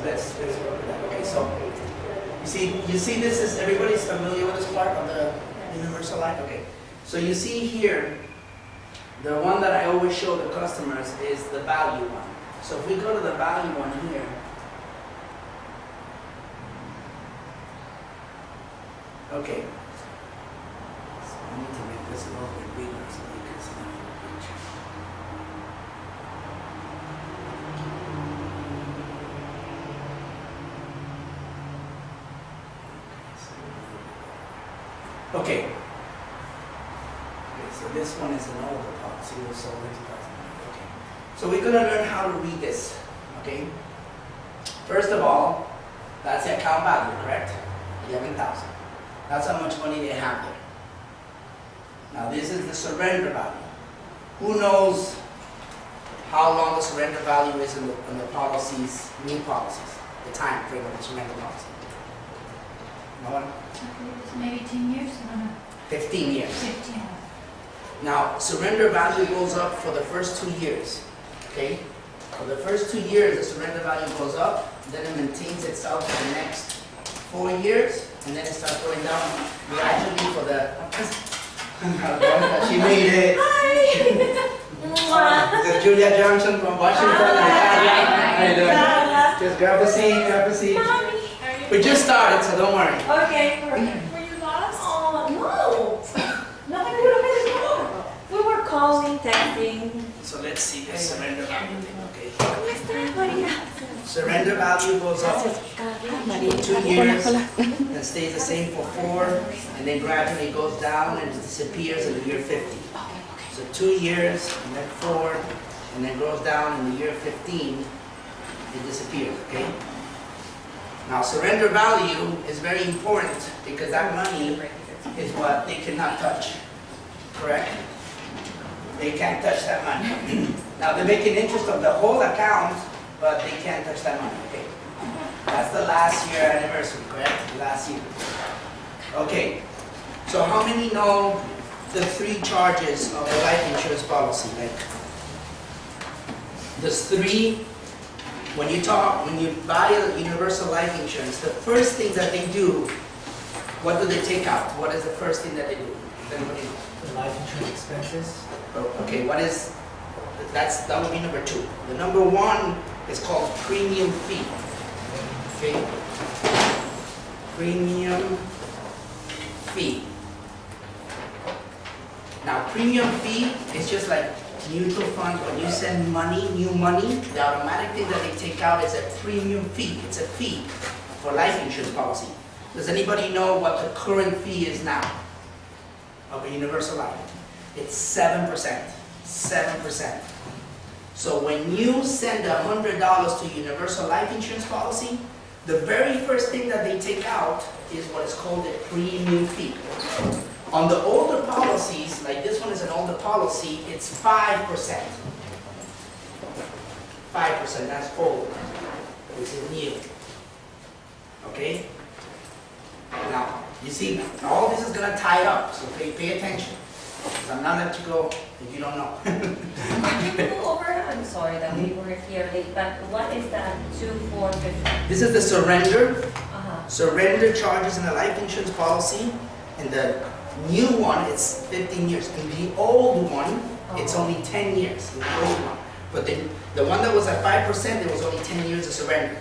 let's work with that. Okay, so you see this is, everybody's familiar with this part of the universal life? Okay. So you see here, the one that I always show the customers is the value one. So if we go to the value one here, okay. So I need to make this a little bit bigger so you can see the picture. Okay. So this one is an older policy, it was sold in 2009. Okay. So we're going to learn how to read this. Okay. First of all, that's the account value, correct? 11,000. That's how much money they have there. Now this is the surrender value. Who knows how long the surrender value is in the policies, new policies, the time frame of the surrender policy? No one? Maybe 10 years? I don't know. 15 years. 15. Now, surrender value goes up for the first 2 years, okay? For the first 2 years, the surrender value goes up, then it maintains itself for the next 4 years, and then it starts going down gradually for the... She made it! This is Julia Johnson from Washington. How you doing? Just grab a seat, grab a seat. We just started, so don't worry. Okay, were you lost? Oh, no! Nothing would have been wrong. We were calling, texting. So let's see the surrender value thing, okay? Surrender value goes up for 2 years, and stays the same for 4, and then gradually goes down and disappears in the year 50. So 2 years, and then 4, and then goes down in the year 15, it disappears, okay? Now, surrender value is very important because that money is what they cannot touch, correct? They can't touch that money. Now, they make an interest of the whole account, but they can't touch that money, okay? That's the last year anniversary, correct? Last year. Okay, so how many know the 3 charges of a life insurance policy? Like, there's 3. When you buy a universal life insurance, the first thing that they do, what do they take out? What is the first thing that they do? Does anybody know? The life insurance expenses. Oh, okay, that would be number 2. The number 1 is called premium fee. Okay? Premium fee. Now, premium fee is just like mutual fund. When you send money, new money, the automatic thing that they take out is a premium fee. It's a fee for life insurance policy. Does anybody know what the current fee is now of a universal life? It's 7%. 7%. So when you send $100 to universal life insurance policy, the very first thing that they take out is what is called a premium fee. On the older policies, like this one is an older policy, it's 5%. 5%, that's old. This is new. Okay? Now, you see, all this is going to tie up, so pay attention. Because I'm not letting you go if you don't know. Can you go over? I'm sorry that we were here late, but what is that 2450? This is the surrender. Surrender charges in the life insurance policy. And the new one, it's 15 years. In the old one, it's only 10 years. In the old one. But the one that was at 5%, it was only 10 years of surrender.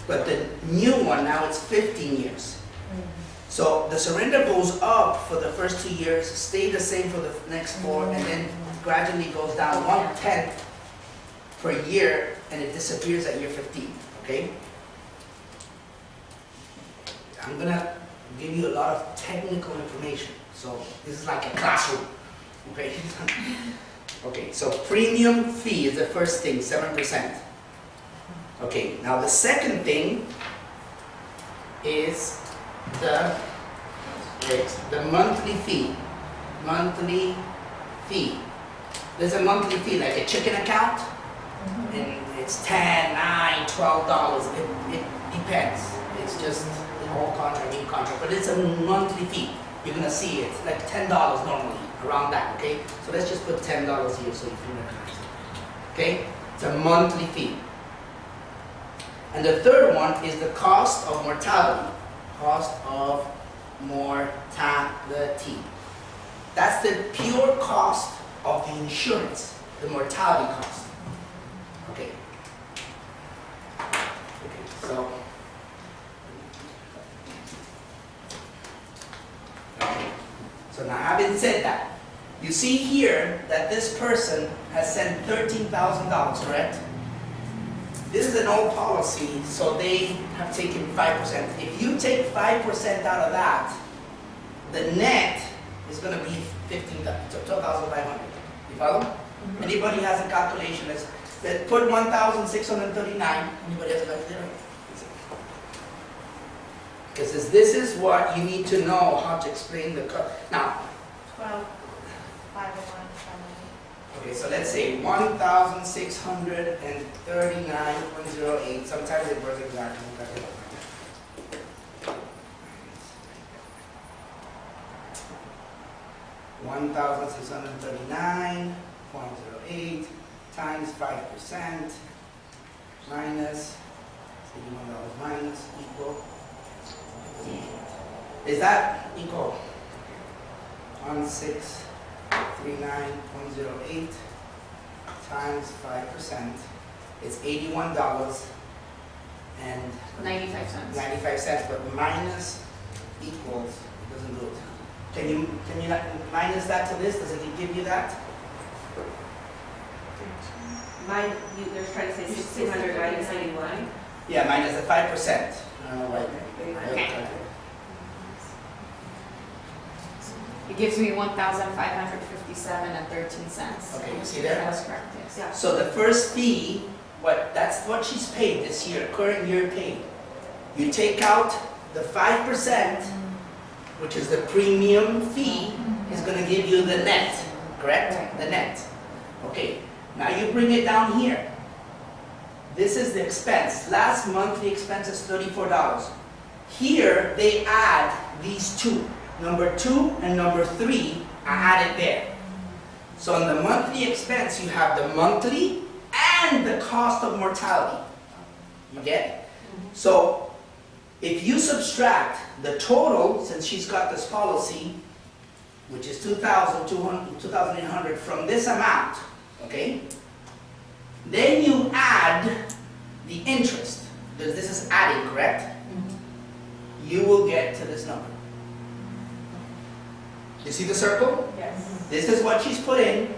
But the new one, now it's 15 years. So the surrender goes up for the first 2 years, stay the same for the next 4, and then gradually goes down 1/10 per year, and it disappears at year 15, okay? I'm gonna give you a lot of technical information. So this is like a classroom, okay? Okay, so premium fee is the first thing, 7%. Okay, now the second thing is the monthly fee. Monthly fee. There's a monthly fee, like a checking account, and it's $10, $9, $12. It depends. It's just the whole contract, new contract, but it's a monthly fee. You're gonna see it, like $10 normally, around that. Okay, so let's just put $10 here so you can recognize it. Okay, it's a monthly fee. And the third one is the cost of mortality. Cost of mortality. That's the pure cost of the insurance, the mortality cost. Okay. Okay, so. Okay. So now having said that, you see here that this person has sent $13,000, correct? This is an old policy, so they have taken 5%. If you take 5% out of that, the net is going to be 12,500. You follow? Anybody has a calculation that put 1,639? Anybody has a calculator? Because this is what you need to know how to explain the now. 12,501. Okay, so let's say 1,639.08. Sometimes it works exactly. 1,639.08 times 5% minus $81 minus equal. Is that equal? 1,639.08 times 5%. It's $81 and 95 cents. 95 cents, but minus equals, it doesn't do it. Can you not minus that to this? Does it give you that? They're trying to say 1,600 minus 81. Yeah, minus the 5%. I don't know why. Okay. It gives me 1,557 and 13 cents. Okay, you see there? That's correct, yes. Yeah. So the first fee, that's what she's paid this year, current year paid. You take out the 5%, which is the premium fee, is going to give you the net, correct? Right. The net. Okay, now you bring it down here. This is the expense. Last monthly expense is $34. Here, they add these two. Number 2 and number 3 are added there. So on the monthly expense, you have the monthly and the cost of mortality. You get it? So if you subtract the total, since she's got this policy, which is $2,800 from this amount, okay? Then you add the interest, because this is adding, correct? You will get to this number. You see the circle? Yes. This is what she's put in.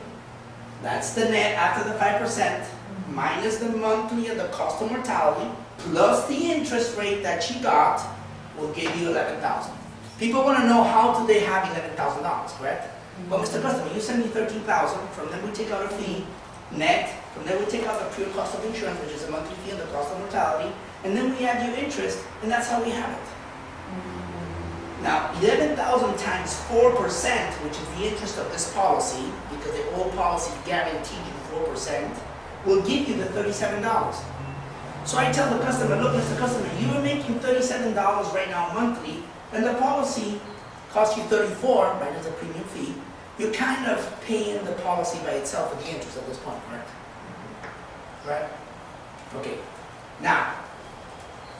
That's the net after the 5%, minus the monthly and the cost of mortality, plus the interest rate that she got, will give you $11,000. People want to know how do they have $11,000, correct? Well, Mr. Customer, you send me $13,000, from them we take out a fee, net, from there we take out the pure cost of insurance, which is a monthly fee and the cost of mortality, and then we add your interest, and that's how we have it. Now, 11,000 times 4%, which is the interest of this policy, because the old policy guaranteed you 4%, will give you the $37. So I tell the customer, look, Mr. Customer, you are making $37 right now monthly, and the policy costs you $34, minus the premium fee. You're kind of paying the policy by itself with the interest at this point, correct? Right? Okay. Now,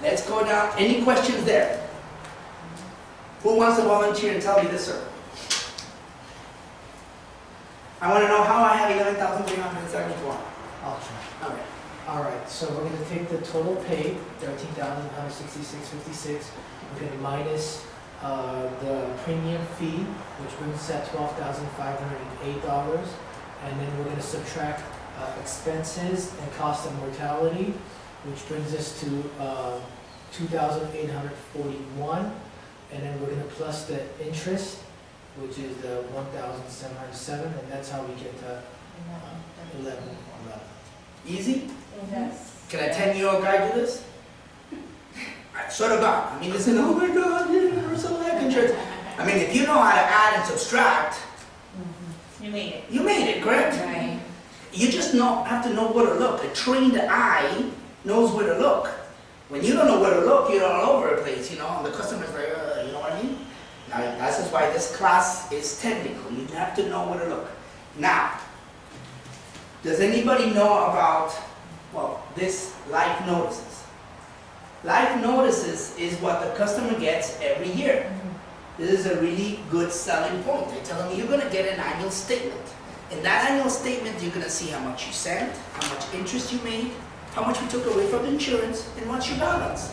let's go down. Any questions there? Who wants to volunteer and tell me this, sir? I want to know how I have 11,374. I'll try. All right. All right, so we're going to take the total paid, $13,166.56. We're going to minus the premium fee, which brings us at $12,508. And then we're going to subtract expenses and cost of mortality, which brings us to $2,841. And then we're going to plus the interest, which is the $1,707, and that's how we get to 11. Easy? Yes. Can a 10-year-old guy do this? I swear to God. I mean, listen, oh my God, universal life insurance. I mean, if you know how to add and subtract, You made it. you made it, correct? Right. You just have to know where to look. A trained eye knows where to look. When you don't know where to look, you're all over the place, you know, and the customer's like, you know what I mean? Now, that's just why this class is technical. You have to know where to look. Now, does anybody know about, well, this life notices? Life notices is what the customer gets every year. This is a really good selling point. They tell them you're gonna get an annual statement. In that annual statement, you're gonna see how much you sent, how much interest you made, how much we took away from the insurance, and what's your balance.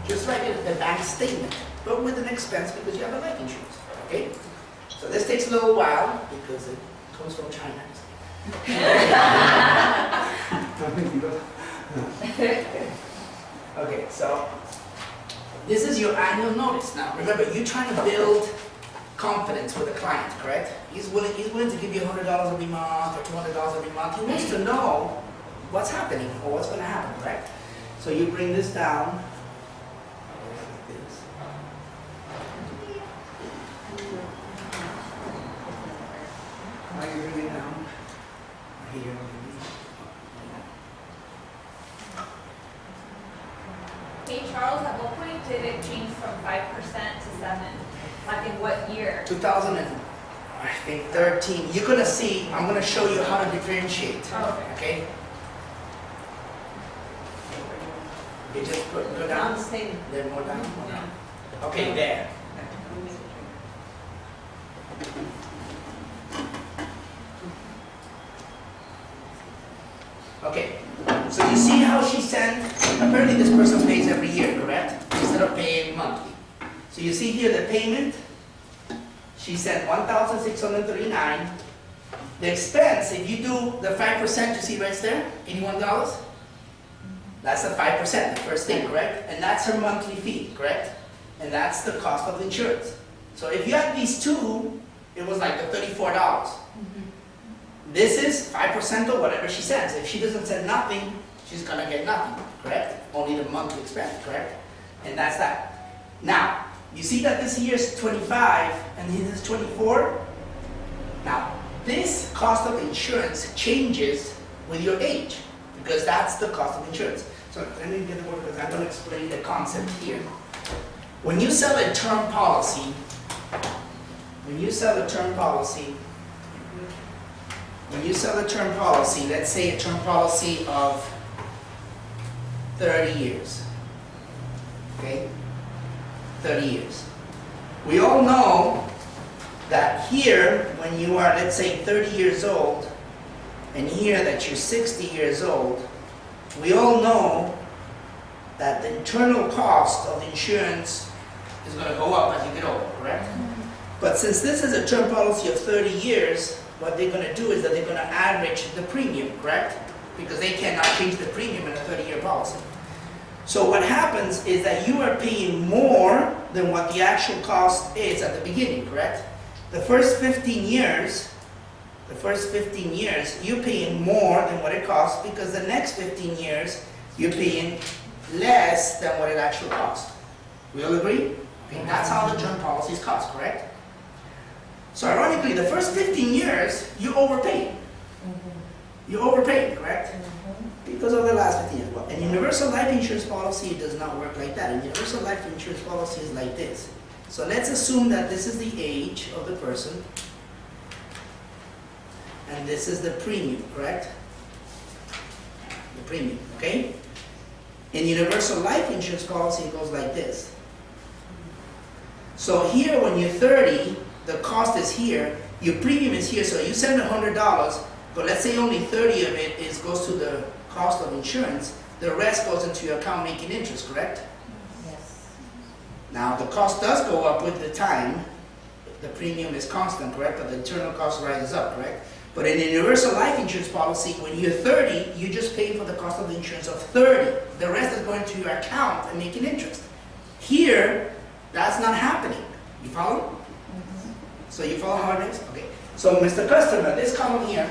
Just like a bank statement, but with an expense because you have a life insurance, okay? So this takes a little while because it comes from China. Okay, so this is your annual notice. Now, remember, you're trying to build confidence with a client, correct? He's willing to give you $100 every month or $200 every month. He wants to know what's happening or what's going to happen, correct? So you bring this down. Like this. Now you bring it down. Here. Hey Charles, at what point did it change from 5% to 7%? Like in what year? 2013. You're gonna see. I'm gonna show you how to differentiate. Oh, Okay. You just go down. Then more down. More down. Okay, there. Okay, so you see how she sent, apparently this person pays every year, correct? Instead of paying monthly. So you see here the payment, she sent $1,639. The expense, if you do the 5%, you see right there, $81? That's the 5%, the first thing, correct? And that's her monthly fee, correct? And that's the cost of insurance. So if you had these two, it was like the $34. This is 5% of whatever she sends. If she doesn't send nothing, she's gonna get nothing, correct? Only the monthly expense, correct? And that's that. Now, you see that this here is 25 and this is 24? Now, this cost of insurance changes with your age because that's the cost of insurance. So let me get the word because I'm gonna explain the concept here. When you sell a term policy, let's say a term policy of 30 years, okay? 30 years. We all know that here, when you are, let's say, 30 years old, and here that you're 60 years old, we all know that the internal cost of insurance is going to go up as you get older, correct? But since this is a term policy of 30 years, what they're going to do is that they're going to average the premium, correct? Because they cannot change the premium in a 30-year policy. So what happens is that you are paying more than what the actual cost is at the beginning, correct? The first 15 years, you're paying more than what it costs because the next 15 years, you're paying less than what it actually costs. We all agree? Okay, that's how the term policies cost, correct? So ironically, the first 15 years, you overpay. You overpay, correct? Because of the last 15 years. Well, an universal life insurance policy does not work like that. A universal life insurance policy is like this. So let's assume that this is the age of the person, and this is the premium, correct? The premium, okay? In universal life insurance policy, it goes like this. So here, when you're 30, the cost is here, your premium is here, so you send $100, but let's say only 30 of it goes to the cost of insurance, the rest goes into your account making interest, correct? Yes. Now, the cost does go up with the time, the premium is constant, correct, but the internal cost rises up, correct? But in a universal life insurance policy, when you're 30, you're just paying for the cost of the insurance of 30. The rest is going to your account and making interest. Here, that's not happening. You follow? So you follow how it is? Okay. So Mr. Customer, this column here